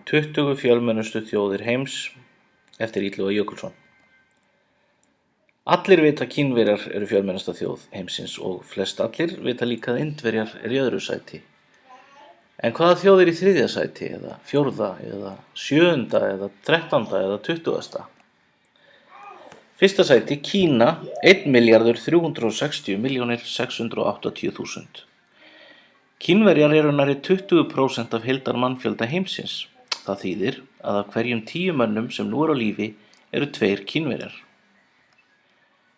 20 fjölmennustu þjóðir heims eftir Illuga Jökulsson. Allir vita að Kínverjar eru fjölmennasta þjóð heimsins og flest allir vita líka að Indverjar eru í öðru sæti. En hvaða þjóð er í 3. sæti eða 4. eða 7. eða 13. eða 20. 1. sæti Kína 1.360.680.000. Kínverjar eru nærri 20% af heildarmannfjölda heimsins. Það þýðir að af hverjum 10 mönnum sem nú eru á lífi eru 2 Kínverjar.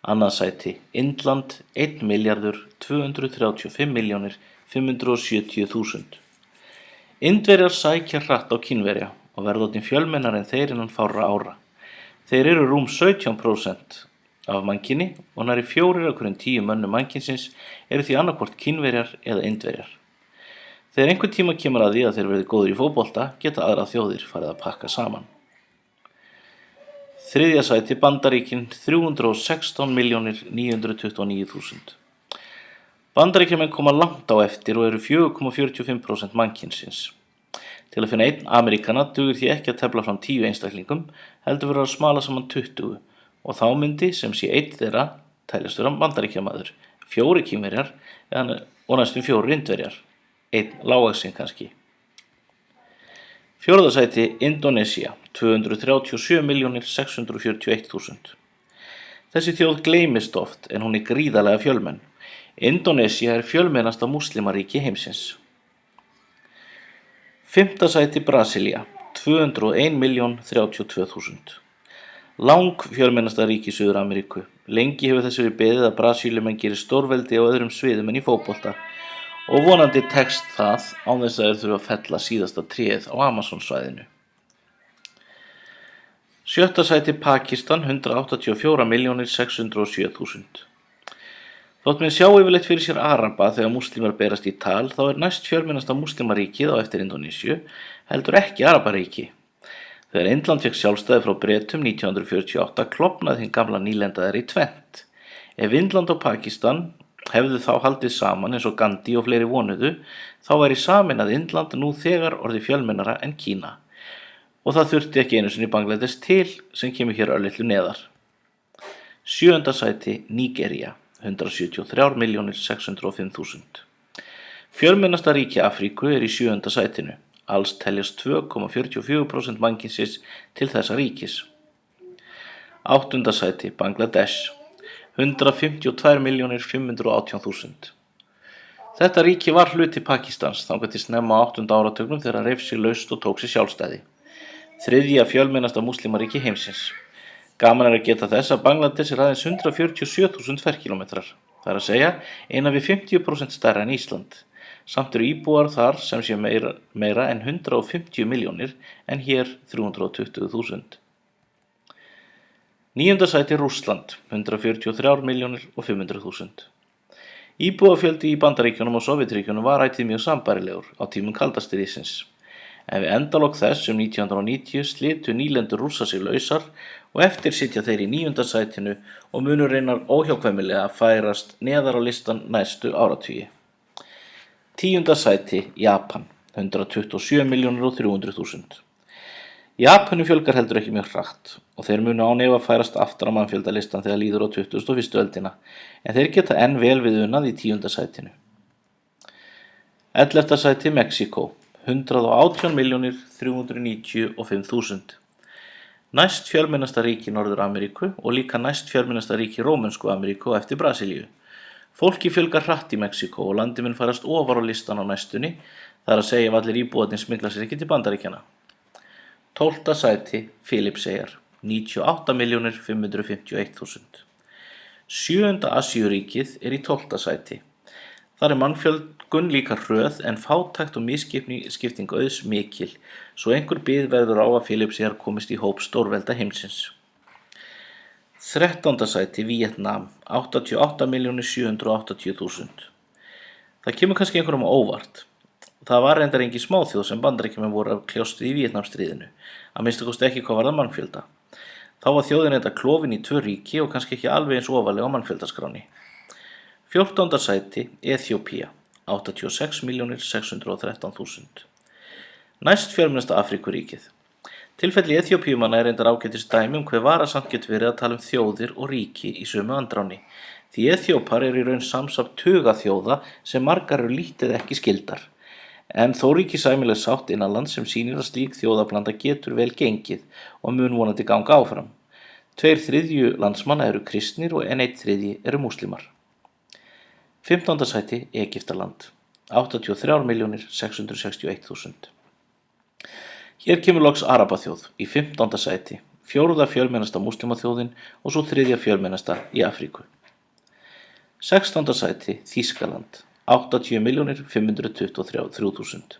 Annað sæti Indland 1.235.570.000. Indverjar sækja hratt á Kínverja og verða orðnir fjölmennari en þeir innan fárra ára. Þeir eru rúm 17% af mannkyni og nærri 4 af hverjum 10 mönnum mannkynsins eru því annaðhvort Kínverjar eða Indverjar. Þegar einhvern tíma kemur að því að þeir verði góðir í fótbolta geta aðrar þjóðir farið að pakka saman. 3. sæti Bandaríkin 316.929.000. Bandaríkjamenn koma langt á eftir og eru 4,45% mannkynsins. Til að finna einn Ameríkana dugir því ekki að tefla fram 10 einstaklingum, heldur verður að smala saman 20 og þá myndi sem sé einn þeirra teljast vera Bandaríkjamaður, 4 Kínverjar og næstum 4 Indverjar, einn lágvaxinn kannski. 4. sæti Indónesía 237.641.000. Þessi þjóð gleymist oft en hún er gríðarlega fjölmenn. Indónesía er fjölmennasta múslimaríki heimsins. 5. sæti Brasilía 201.032.000. Lang fjölmennasta ríki Suður-Ameríku. Lengi hefur þessu verið beðið að Brasilíumenn gerir stórveldi á öðrum sviðum en í fótbolta og vonandi tekst það án þess að þeir þurfa að fella síðasta tréð á Amazon-svæðinu. 7. sæti Pakistan 184.607.000. Þótt menn sjá yfirleitt fyrir sér araba þegar múslimar berast í tal, þá er næst fjölmennasta múslimaríkið á eftir Indónesíu heldur ekki arabaríki. Þegar Indland fékk sjálfstæði frá Bretum 1948 klofnaði hinn gamla nýlenda þeirra í tvennt. Ef Indland og Pakistan hefðu þá haldið saman eins og Gandhi og fleiri vonuðu, þá væri sameinað Indland nú þegar orðið fjölmennara en Kína. Og það þurfti ekki einu sinni Bangladesh til sem kemur hér örlitlu neðar. 7. sæti Nígería 173.605.000. Fjölmennasta ríki Afríku er í 7. sætinu. Alls teljast 2,44% mannkynsins til þessa ríkis. 8. sæti Bangladesh 152.518.000. Þetta ríki var hluti Pakistans þangað til snemma á 8. áratugnum þegar það reif sig laust og tók sér sjálfstæði. 3. fjölmennasta múslimaríki heimsins. Gaman er að geta þess að Bangladesh er aðeins 147.000 ferkílómetrar. Það er að segja innan við 50% stærra en Ísland. Samt eru íbúar þar sem sé meira en 150 milljónir en hér 320.000. 9. sæti Rússland 143.500.000. Íbúafjöldi í Bandaríkjunum og Sovétríkjunum var ætíð mjög sambærilegur á tímum kalda stríðsins. En við endalok þess 1990 slitu nýlendur Rússa sig lausar og eftir sitja þeir í 9. sætinu og munu reynar óhjákvæmilega að færast neðar á listan næstu áratugi. 10. sæti Japan 127.300.000. Japönum fjölgar heldur ekki mjög hratt og þeir munu án efa færast aftur á mannfjöldalistan þegar líður á 21. öldina, en þeir geta enn vel við unað í 10. sætinu. 11. sæti Mexíkó 118.395.000. Næst fjölmennasta ríki Norður-Ameríku og líka næst fjölmennasta ríki Rómönsku Ameríku eftir Brasilíu. Fólki fjölgar hratt í Mexíkó og landi mun færast ofar á listan á næstunni, það er að segja ef allir íbúarnir smygla sér ekki til Bandaríkjanna. 12. sæti Filippseyjar 98.551.000. 7. Asíuríkið er í 12. sæti. Þar er mannfjölgun líka hröð en fátækt og misskipting auðs mikil, svo einhver bið verður á að Filippseyjar komist í hóp stórvelda heimsins. 13. sæti Víetnam 88.780.000. Það kemur kannski einhverjum á óvart. Það var reyndar engin smáþjóð sem Bandaríkjamenn voru að kljást við í Víetnamstríðinu, að minnsta kosti ekki hvað varðar mannfjölda. Þá var þjóðin reyndar klofin í 2 ríki og kannski ekki alveg eins ofarlega á mannfjöldaskráni. 14. sæti Eþíópía 86.613.000. Næst fjölmennasta Afríkuríkið. Tilfelli Eþíópíumanna er reyndar ágætis dæmi hve varasamt getur verið að tala þjóðir og ríki í sömu andráni, því Eþíópar eru í raun samsafn tuga þjóða sem margar eru lítið ekki skyldar. En þó ríkir sæmileg sátt innanlands sem sýnir að slík þjóðablanda getur vel gengið og mun vonandi ganga áfram. 2/3 landsmanna eru kristnir og 1/3 eru múslimar. 15. sæti Egyptaland, 83.661.000. Hér kemur loks Arabaþjóð í 15. sæti, 4. fjölmennasta múslimaþjóðin og svo 3. fjölmennasta í Afríku. 16. sæti Þýskaland, 80.523.000.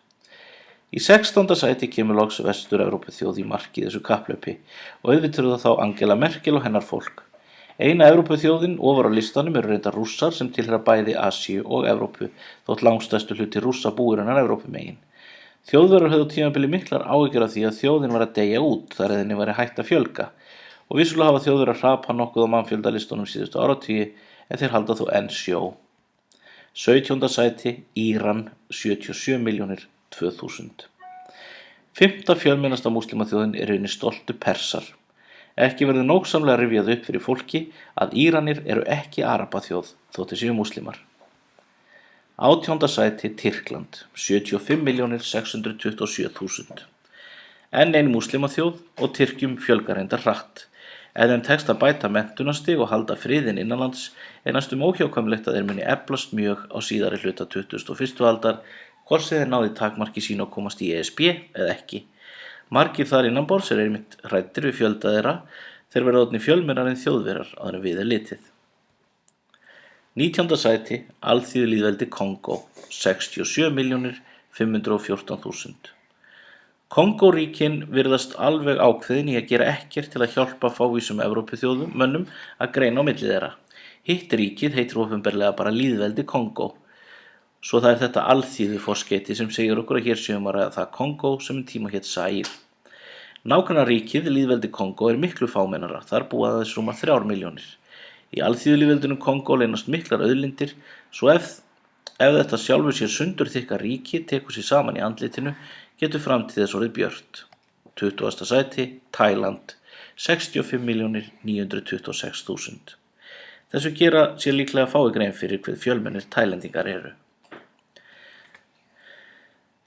Í 16. sæti kemur loks Vestur-Evrópuþjóð í mark í þessu kapphlaupi og auðvitað eru það þá Angela Merkel og hennar fólk. Eina Evrópuþjóðin ofar á listanum eru reyndar Rússar sem tilheyra bæði Asíu og Evrópu, þótt langstærstu hluti Rússa búir hennar Evrópumegin. Þjóðverjar höfðu á tímabili miklar áhyggjur af því að þjóðin var að deyja út þar eð henni væri hætt að fjölga og vissulega hafa Þjóðverjar hrapað nokkuð á mannfjöldalistunum síðustu áratugi en þeir halda þó enn sjó. 17. sæti Íran, 77.002.000. 5. fjölmennasta múslimaþjóðin er rauninni stoltu Persar. Ekki verður nógsamlega rifjað upp fyrir fólki að Íranir eru ekki arabaþjóð þótt þeir séu múslimar. 18. sæti Tyrkland, 75.627.000. Enn ein múslimaþjóð og Tyrkjum fjölgar reyndar hratt. Ef þeim tekst að bæta menntunarstig og halda friðinn innanlands er næstum óhjákvæmilegt að þeir muni eflast mjög á síðari hluta 21. aldar, hvort sem þeir náði takmarki sín að komast í ESB eða ekki. Margir þar innanborðs eru einmitt hræddir við fjölda þeirra, þeir verða orðnir fjölmennari en Þjóðverjar áður en við er litið. 19. sæti Alþýðulýðveldi Kongó, 67.514.000. Kongóríkin virðast alveg ákveðin í að gera ekkert til að hjálpa fávísum Evrópuþjóðum mönnum að greina á milli þeirra. Hitt ríkið heitir opinberlega bara Lýðveldi Kongó. Svo það er þetta alþýðuforskeyti sem segir okkur að hér séum að ræða það Kongó sem tíma hét Zaír. Nágrannaríkið Lýðveldi Kongó er miklu fámennara, þar búa þess rúma 3 milljónir. Í alþýðulýðveldinu Kongó leynast miklar auðlindir, svo ef þetta sjálfur sér sundurþykka ríki tekur sér saman í andlitinu, getur framtíð þess orðið björt. 20. sæti Tæland, 65.926.000. Þessu gera sér líklega fái grein fyrir hve fjölmennir Tælendingar eru.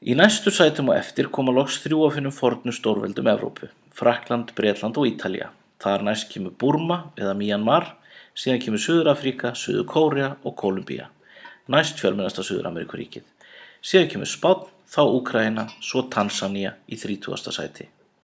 Í næstu sætum og eftir koma loks 3 af hinum fornu stórveldum Evrópu, Frakkland, Bretland og Ítalía. Þar næst kemur Burma eða Myanmar, síðan kemur Suður-Afríka, Suður-Kórea og Kólumbía, næst fjölmennasta Suður-Ameríkuríkið. Síðan kemur Spánn, þá Úkraína, svo Tansanía í 30. sæti.